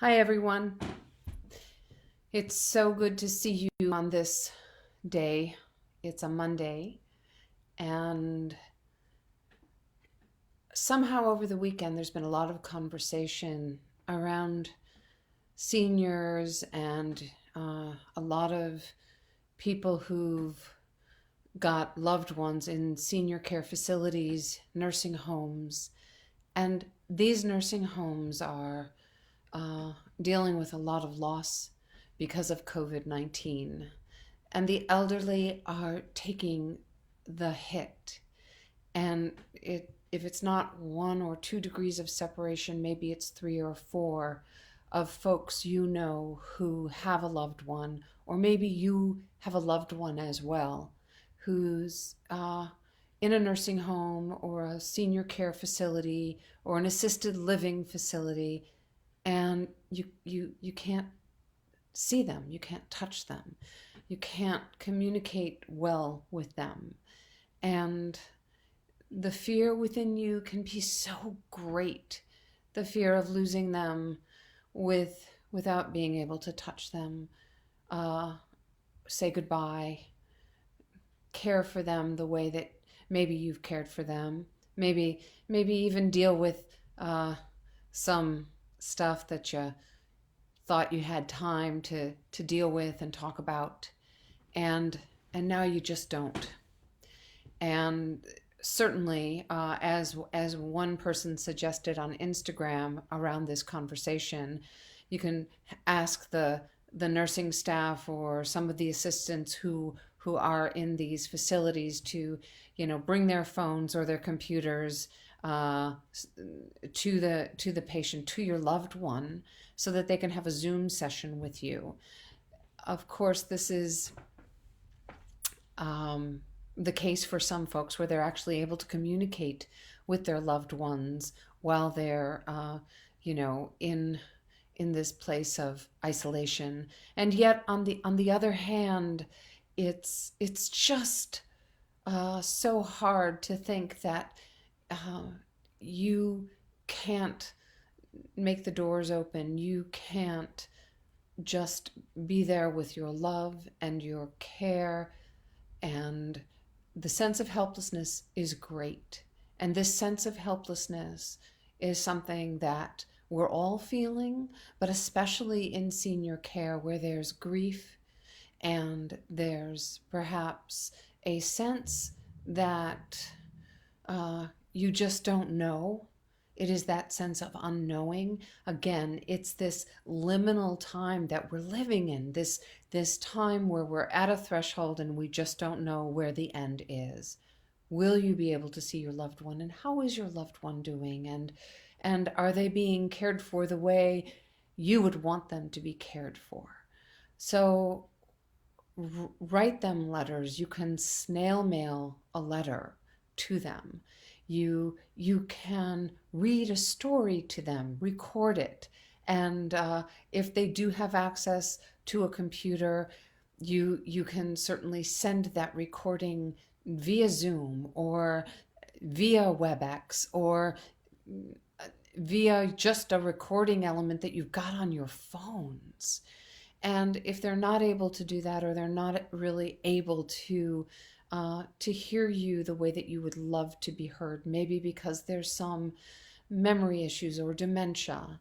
Hi, everyone. It's so good to see you on this day. It's a Monday, and somehow over the weekend, there's been a lot of conversation around seniors and a lot of people who've got loved ones in senior care facilities, nursing homes, and these nursing homes are dealing with a lot of loss because of COVID-19. And the elderly are taking the hit. And if it's not 1 or 2 degrees of separation, maybe it's 3 or 4 of folks you know who have a loved one, or maybe you have a loved one as well, who's in a nursing home or a senior care facility or an assisted living facility, and you can't see them, you can't touch them, you can't communicate well with them. And the fear within you can be so great. The fear of losing them without being able to touch them, uh, say goodbye, care for them the way that maybe you've cared for them. Maybe even deal with some stuff that you thought you had time to deal with and talk about, and now you just don't. And certainly, as one person suggested on Instagram around this conversation, you can ask the nursing staff or some of the assistants who are in these facilities to, bring their phones or their computers to the patient, to your loved one, so that they can have a Zoom session with you. Of course, this is the case for some folks where they're actually able to communicate with their loved ones while they're, in this place of isolation. And yet, on the other hand, it's just so hard to think that you can't make the doors open. You can't just be there with your love and your care. And the sense of helplessness is great. And this sense of helplessness is something that we're all feeling, but especially in senior care where there's grief and there's perhaps a sense that you just don't know. It is that sense of unknowing. Again, it's this liminal time that we're living in, this time where we're at a threshold and we just don't know where the end is. Will you be able to see your loved one, and how is your loved one doing, and are they being cared for the way you would want them to be cared for? So write them letters. You can snail mail a letter to them. You can read a story to them, record it, and if they do have access to a computer, you can certainly send that recording via Zoom or via WebEx or via just a recording element that you've got on your phones. And if they're not able to do that, or they're not really able to hear you the way that you would love to be heard, maybe because there's some memory issues or dementia,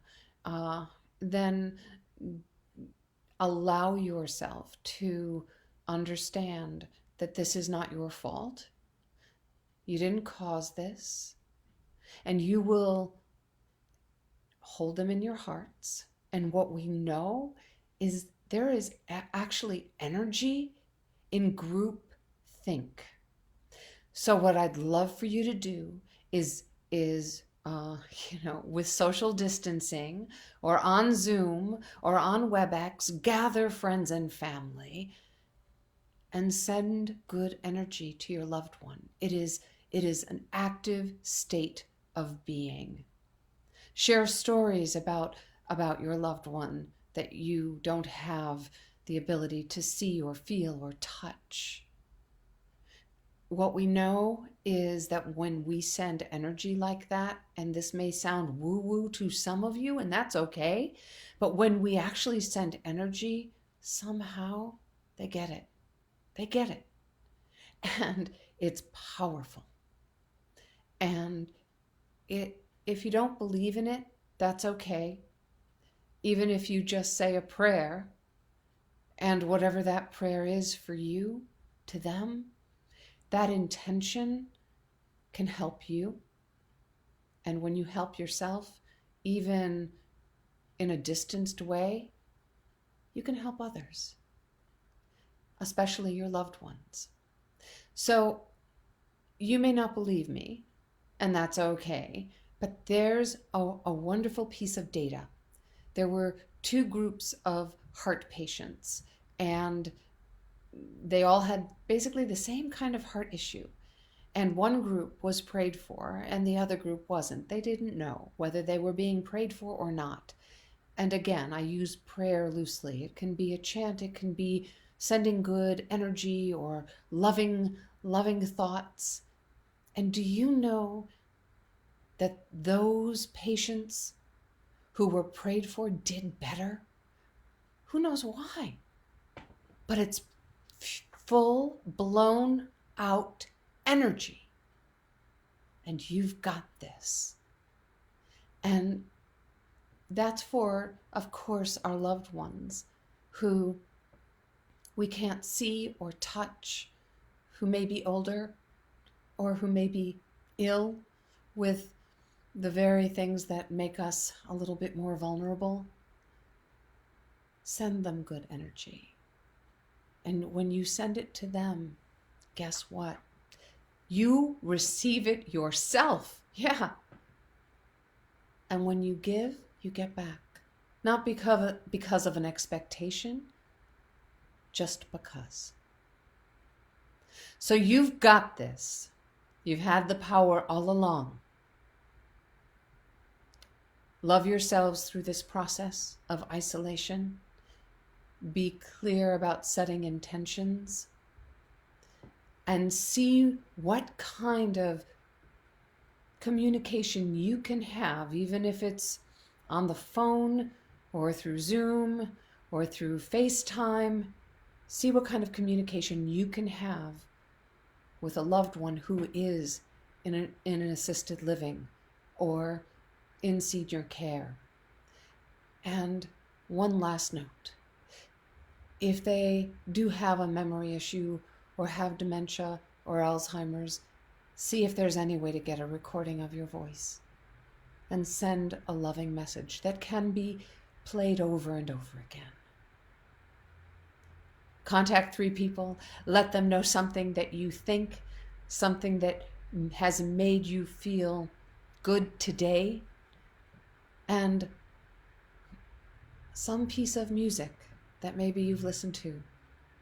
then allow yourself to understand that this is not your fault. You didn't cause this, and you will hold them in your hearts. And what we know is there is actually energy in group think. So what I'd love for you to do is with social distancing or on Zoom or on WebEx, gather friends and family and send good energy to your loved one. It is an active state of being. Share stories about your loved one that you don't have the ability to see or feel or touch. What we know is that when we send energy like that, and this may sound woo-woo to some of you, and that's okay, But when we actually send energy, somehow they get it. They get it. And it's powerful. And if you don't believe in it, that's okay. Even if you just say a prayer, and whatever that prayer is for you, to them, that intention can help you. And when you help yourself, even in a distanced way, you can help others, especially your loved ones. So you may not believe me, and that's okay, but there's a wonderful piece of data. There were two groups of heart patients, and they all had basically the same kind of heart issue. And one group was prayed for, and the other group wasn't. They didn't know whether they were being prayed for or not. And again, I use prayer loosely. It can be a chant, it can be sending good energy or loving thoughts. And do you know that those patients who were prayed for did better? Who knows why? But it's full, blown out energy. And you've got this. And that's for, of course, our loved ones who we can't see or touch, who may be older or who may be ill with the very things that make us a little bit more vulnerable. Send them good energy. And when you send it to them, guess what? You receive it yourself. Yeah. And when you give, you get back. Not because of an expectation, just because. So you've got this. You've had the power all along. Love yourselves through this process of isolation. Be clear about setting intentions. And see what kind of communication you can have, even if it's on the phone or through Zoom or through FaceTime. See what kind of communication you can have with a loved one who is in an assisted living or in senior care. And one last note. If they do have a memory issue or have dementia or Alzheimer's, see if there's any way to get a recording of your voice and send a loving message that can be played over and over again. Contact 3 people, let them know something that you think, something that has made you feel good today, and some piece of music that maybe you've listened to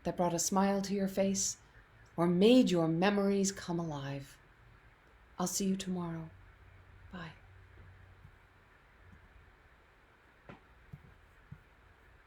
that brought a smile to your face or made your memories come alive. I'll see you tomorrow. Bye.